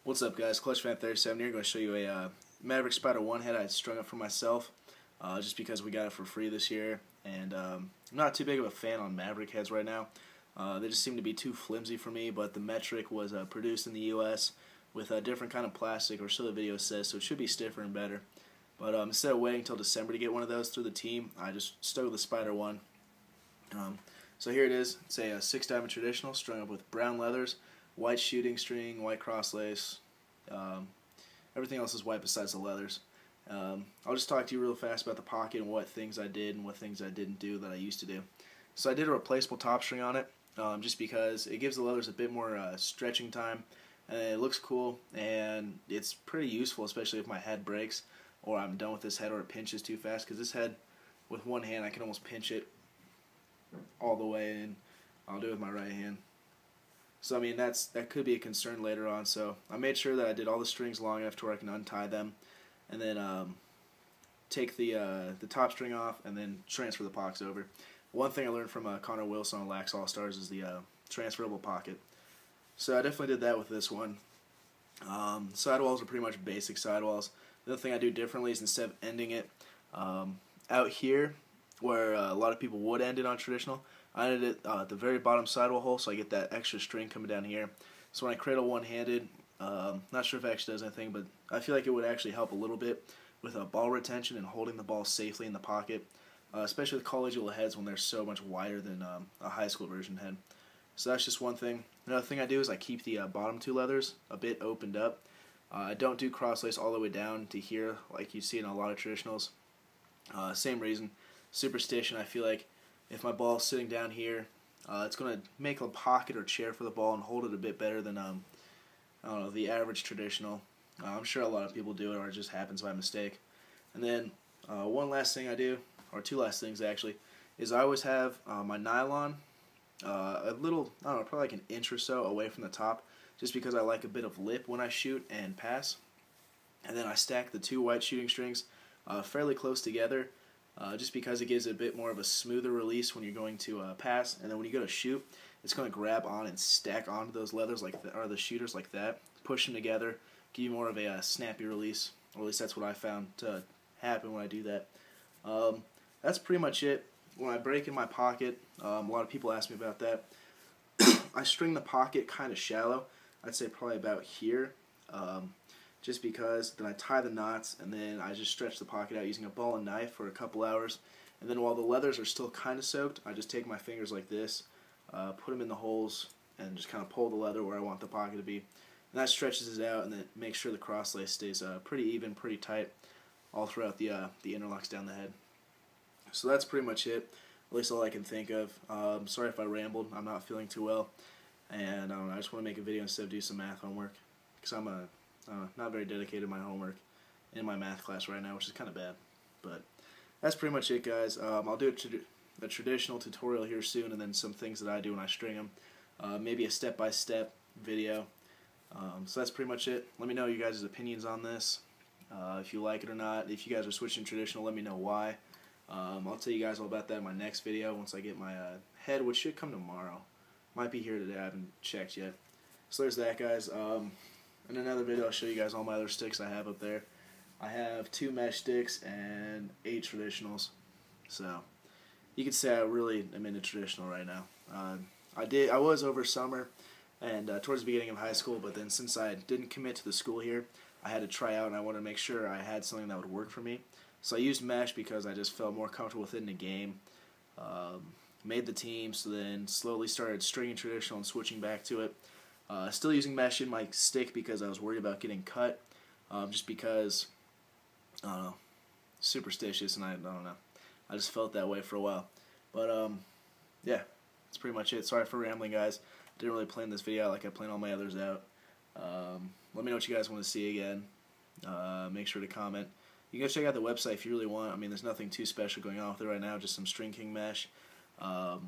What's up, guys? ClutchFan37 here. Going to show you a Maverick Spider 1 head I strung up for myself just because we got it for free this year. And I'm not too big of a fan on Maverick heads right now. They just seem to be too flimsy for me, but the Metric was produced in the U.S. with a different kind of plastic, or so the video says, so it should be stiffer and better. But instead of waiting until December to get one of those through the team, I just stuck with the Spider 1. So here it is. It's a 6-diamond traditional strung up with brown leathers, white shooting string, white cross lace. Everything else is white besides the leathers. I'll just talk to you real fast about the pocket and what things I did and what things I didn't do that I used to do. So I did a replaceable top string on it just because it gives the leathers a bit more stretching time, and it looks cool, and it's pretty useful, especially if my head breaks or I'm done with this head or it pinches too fast, because this head, with one hand, I can almost pinch it all the way, and I'll do it with my right hand. So I mean that could be a concern later on. So I made sure that I did all the strings long enough to where I can untie them, and then take the top string off, and then transfer the pockets over. One thing I learned from Connor Wilson on Lax All Stars is the transferable pocket. So I definitely did that with this one. Sidewalls are pretty much basic sidewalls. The other thing I do differently is instead of ending it out here, where a lot of people would end it on traditional, I ended it at the very bottom sidewall hole, so I get that extra string coming down here. So when I cradle one-handed, not sure if it actually does anything, but I feel like it would actually help a little bit with ball retention and holding the ball safely in the pocket, especially with collegiate heads when they're so much wider than a high school version head. So that's just one thing. Another thing I do is I keep the bottom two leathers a bit opened up. I don't do cross lace all the way down to here like you see in a lot of traditionals. Same reason. Superstition, I feel like if my ball's sitting down here, it's going to make a pocket or chair for the ball and hold it a bit better than I don't know, the average traditional. I'm sure a lot of people do it, or it just happens by mistake. And then one last thing I do, or two last things actually, is I always have my nylon a little, I don't know, probably like an inch or so away from the top, just because I like a bit of lip when I shoot and pass. And then I stack the two white shooting strings fairly close together, just because it gives it a bit more of a smoother release when you're going to pass, and then when you go to shoot, it's going to grab on and stack onto those leathers or the shooters like that, push them together, give you more of a snappy release, or at least that's what I found to happen when I do that. That's pretty much it. When I break in my pocket, a lot of people ask me about that. I string the pocket kind of shallow. I'd say probably about here. Just because then I tie the knots, and then I just stretch the pocket out using a ball and knife for a couple hours, and then while the leathers are still kind of soaked, I just take my fingers like this, put them in the holes, and just kind of pull the leather where I want the pocket to be, and that stretches it out, and then makes sure the cross lace stays pretty even, pretty tight all throughout the interlocks down the head. So that's pretty much it, at least all I can think of. Sorry if I rambled. I'm not feeling too well, and I just want to make a video instead of do some math homework, because I'm not very dedicated to my homework in my math class right now, which is kind of bad. But that's pretty much it, guys. I'll do a traditional tutorial here soon, and then some things that I do when I string them. Maybe a step-by-step video. So that's pretty much it. Let me know your guys' opinions on this, if you like it or not. If you guys are switching traditional, let me know why. I'll tell you guys all about that in my next video once I get my head, which should come tomorrow. Might be here today. I haven't checked yet. So there's that, guys. In another video, I'll show you guys all my other sticks I have up there. I have 2 mesh sticks and 8 traditionals. So you could say I really am into traditional right now. I was over summer and towards the beginning of high school, but then since I didn't commit to the school here, I had to try out, and I wanted to make sure I had something that would work for me. So I used mesh because I just felt more comfortable with it in the game. Made the team, so then slowly started stringing traditional and switching back to it. Still using mesh in my stick because I was worried about getting cut, just because, I don't know, superstitious, and I don't know, I just felt that way for a while. But yeah, that's pretty much it. Sorry for rambling, guys. Didn't really plan this video out like I plan all my others out. Let me know what you guys want to see again. Make sure to comment. You can go check out the website if you really want. I mean, there's nothing too special going on with it right now, just some String King mesh. A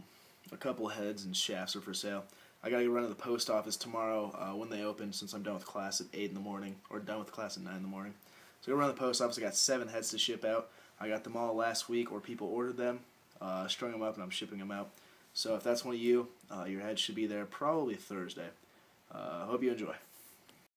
couple heads and shafts are for sale. I gotta go run to the post office tomorrow when they open, since I'm done with class at 8 in the morning, or done with class at 9 in the morning. So I go run to the post office. I got 7 heads to ship out. I got them all last week, or people ordered them, strung them up, and I'm shipping them out. So if that's one of you, your head should be there probably Thursday. Hope you enjoy.